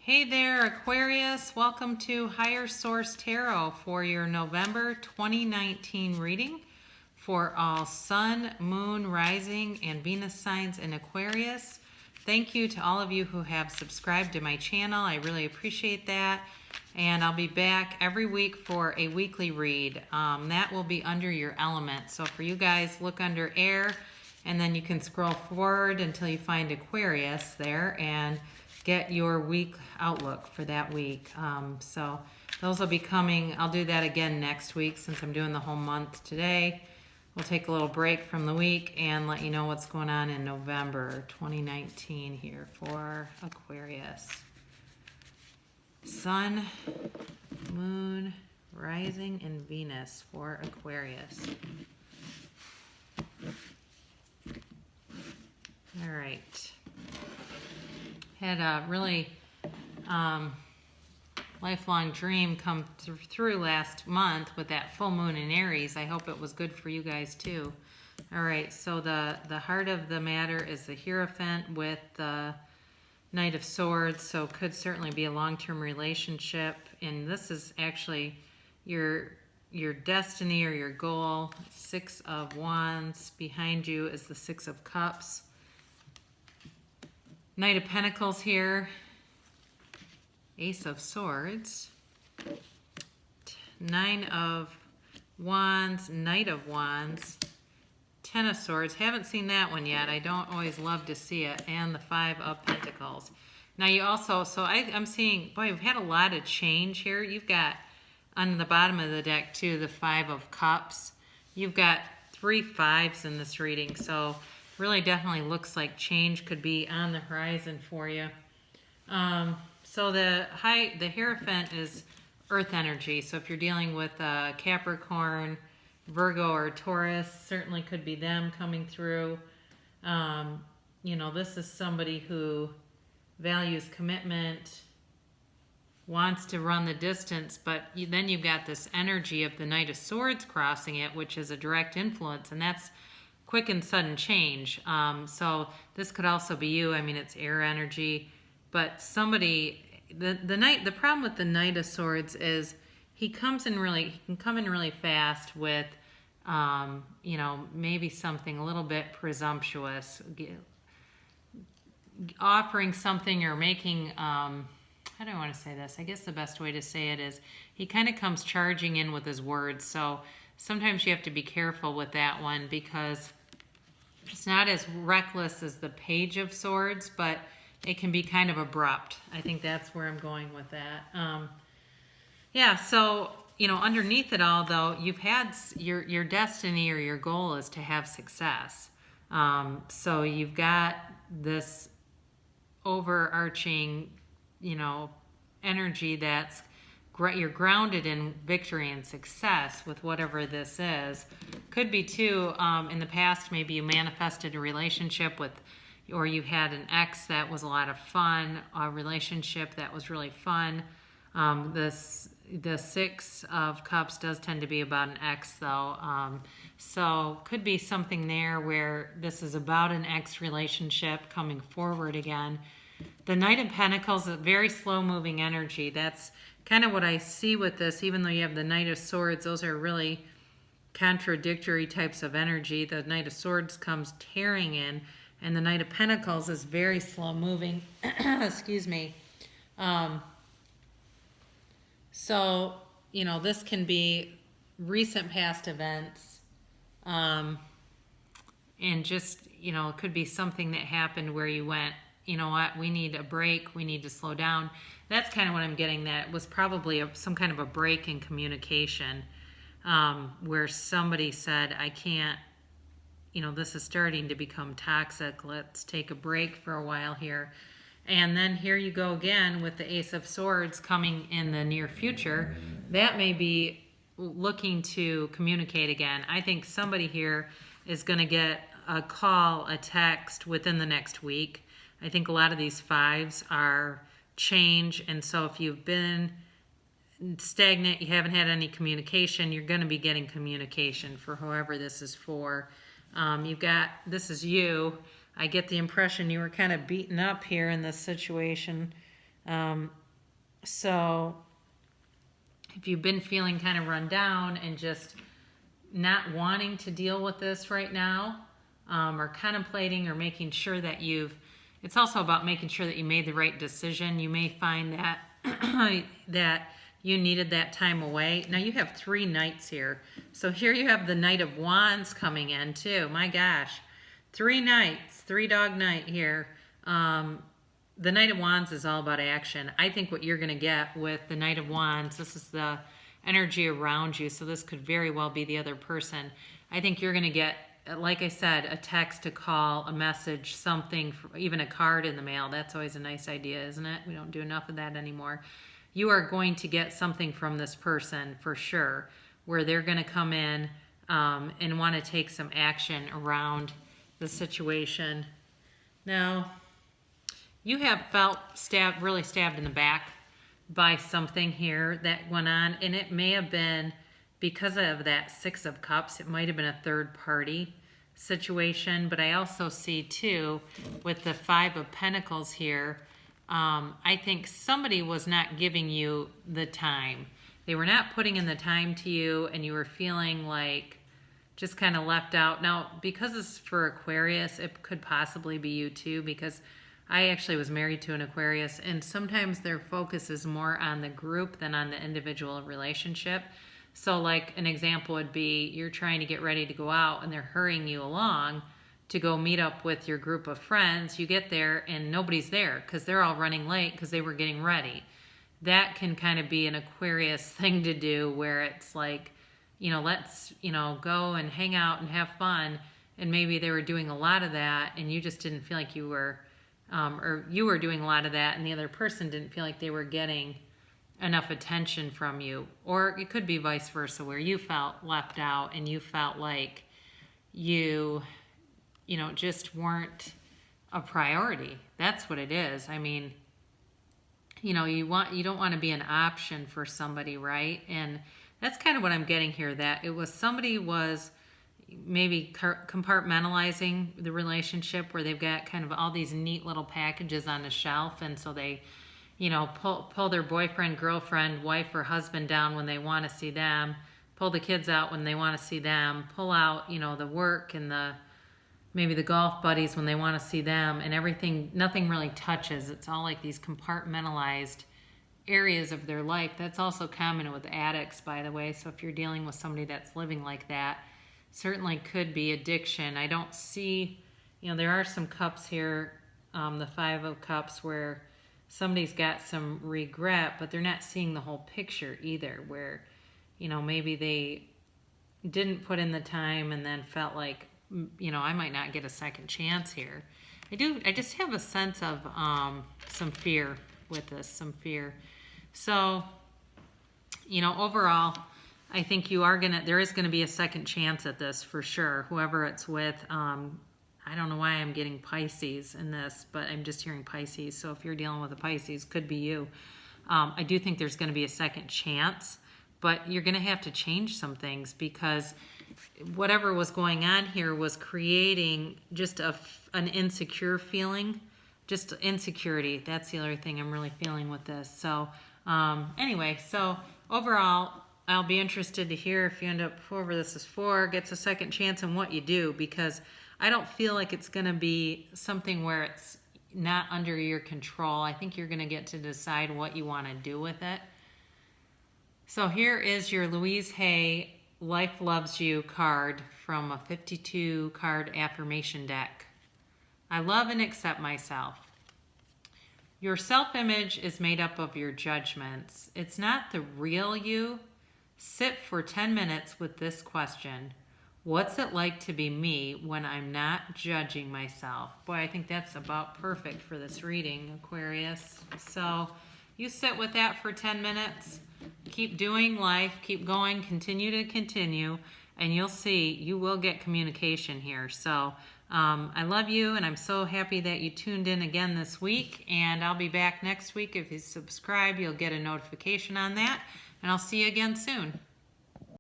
Hey there, Aquarius. Welcome to Higher Source Tarot for your November 2019 reading for all Sun, Moon, Rising, and Venus signs in Aquarius. Thank you to all of you who have subscribed to my channel. I really appreciate that. And I'll be back every week for a weekly read. That will be under your element. So for you guys, look under air, and then you can scroll forward until you find Aquarius there and get your week outlook for that week. So those will be coming. I'll do that again next week since I'm doing the whole month today. We'll take a little break from the week and let you know what's going on in November 2019 here for Aquarius. Sun, Moon, Rising, and Venus for Aquarius. All right. Had a really lifelong dream come through last month with that full moon in Aries. I hope it was good for you guys too. All right, so the heart of the matter is the Hierophant with the Knight of Swords, so could certainly be a long-term relationship. And this is actually your destiny or your goal. Six of Wands. Behind you is the Six of Cups. Knight of Pentacles here, Ace of Swords, Nine of Wands, Knight of Wands, Ten of Swords. Haven't seen that one yet. I don't always love to see it. And the Five of Pentacles. Now you also, so I'm seeing, boy, we've had a lot of change here. You've got, on the bottom of the deck too, the Five of Cups. You've got 3 fives in this reading, so really definitely looks like change could be on the horizon for you. So the Hierophant is earth energy. So if you're dealing with Capricorn, Virgo, or Taurus, certainly could be them coming through. You know, this is somebody who values commitment, wants to run the distance, but then you've got this energy of the Knight of Swords crossing it, which is a direct influence, and that's quick and sudden change. So this could also be you. I mean, it's air energy, but somebody, the problem with the Knight of Swords is he can come in really fast with, you know, maybe something a little bit presumptuous, offering something or making, how do I want to say this? I guess the best way to say it is he kind of comes charging in with his words. So sometimes you have to be careful with that one because it's not as reckless as the Page of Swords, but it can be kind of abrupt. I think that's where I'm going with that. Yeah, so, you know, underneath it all, though, you've had your destiny or your goal is to have success. So you've got this overarching, you know, energy that's you're grounded in victory and success with whatever this is. Could be too, in the past, maybe you manifested a relationship with, or you had an ex that was a lot of fun, a relationship that was really fun. The Six of Cups does tend to be about an ex though. So could be something there where this is about an ex relationship coming forward again. The Knight of Pentacles is a very slow moving energy. That's kind of what I see with this. Even though you have the Knight of Swords, those are really contradictory types of energy. The Knight of Swords comes tearing in, and the Knight of Pentacles is very slow moving. Excuse me. So, you know, this can be recent past events, and just, you know, it could be something that happened where you went, you know what, we need a break, we need to slow down. That's kind of what I'm getting. That was probably some kind of a break in communication, where somebody said, I can't, you know, this is starting to become toxic. Let's take a break for a while here. And then here you go again with the Ace of Swords coming in the near future. That may be looking to communicate again. I think somebody here is going to get a call, a text within the next week. I think a lot of these fives are change, and so if you've been stagnant, you haven't had any communication, you're going to be getting communication for whoever this is for. You've got, this is you. I get the impression you were kind of beaten up here in this situation. So if you've been feeling kind of run down and just not wanting to deal with this right now, or contemplating or making sure that it's also about making sure that you made the right decision. You may find that that you needed that time away. Now you have 3 knights here. So here you have the Knight of Wands coming in too. My gosh. 3 knights, 3 dog knight here. The Knight of Wands is all about action. I think what you're going to get with the Knight of Wands, this is the energy around you, so this could very well be the other person. I think you're going to get, like I said, a text, a call, a message, something, even a card in the mail. That's always a nice idea, isn't it? We don't do enough of that anymore. You are going to get something from this person for sure, where they're going to come in and want to take some action around the situation. Now, you have felt really stabbed in the back by something here that went on, and it may have been because of that 6 of Cups. It might have been a third party situation, but I also see too with the 5 of Pentacles here, I think somebody was not giving you the time. They were not putting in the time to you, and you were feeling like just kind of left out. Now, because it's for Aquarius, it could possibly be you too, because I actually was married to an Aquarius, and sometimes their focus is more on the group than on the individual relationship. So like an example would be you're trying to get ready to go out and they're hurrying you along to go meet up with your group of friends. You get there and nobody's there because they're all running late because they were getting ready. That can kind of be an Aquarius thing to do, where it's like, let's, go and hang out and have fun. And maybe they were doing a lot of that and you just didn't feel like you were, or you were doing a lot of that and the other person didn't feel like they were getting enough attention from you. Or it could be vice versa, where you felt left out and you felt like you just weren't a priority. That's what it is. I mean, you don't want to be an option for somebody, right? And that's kind of what I'm getting here, that it was somebody was maybe compartmentalizing the relationship, where they've got kind of all these neat little packages on the shelf, and so they pull their boyfriend, girlfriend, wife, or husband down when they want to see them, pull the kids out when they want to see them, pull out the work and maybe the golf buddies when they want to see them, and everything, nothing really touches. It's all like these compartmentalized areas of their life. That's also common with addicts, by the way. So if you're dealing with somebody that's living like that, certainly could be addiction. I don't see, there are some cups here, the 5 of Cups, where somebody's got some regret, but they're not seeing the whole picture either, where, maybe they didn't put in the time and then felt like, I might not get a second chance here. I just have a sense of some fear with this, some fear. So, overall, I think there is gonna be a second chance at this for sure, whoever it's with. I don't know why I'm getting Pisces in this, but I'm just hearing Pisces. So if you're dealing with a Pisces, could be you. I do think there's gonna be a second chance, but you're gonna have to change some things, because whatever was going on here was creating just an insecure feeling, just insecurity. That's the other thing I'm really feeling with this. So anyway, so overall, I'll be interested to hear if you end up, whoever this is for, gets a second chance and what you do, because I don't feel like it's going to be something where it's not under your control. I think you're going to get to decide what you want to do with it. So here is your Louise Hay Life Loves You card from a 52 card affirmation deck. I love and accept myself. Your self-image is made up of your judgments. It's not the real you. Sit for 10 minutes with this question. What's it like to be me when I'm not judging myself? Boy, I think that's about perfect for this reading, Aquarius. So you sit with that for 10 minutes. Keep doing life. Keep going. Continue to continue. And you'll see you will get communication here. So I love you, and I'm so happy that you tuned in again this week. And I'll be back next week. If you subscribe, you'll get a notification on that. And I'll see you again soon.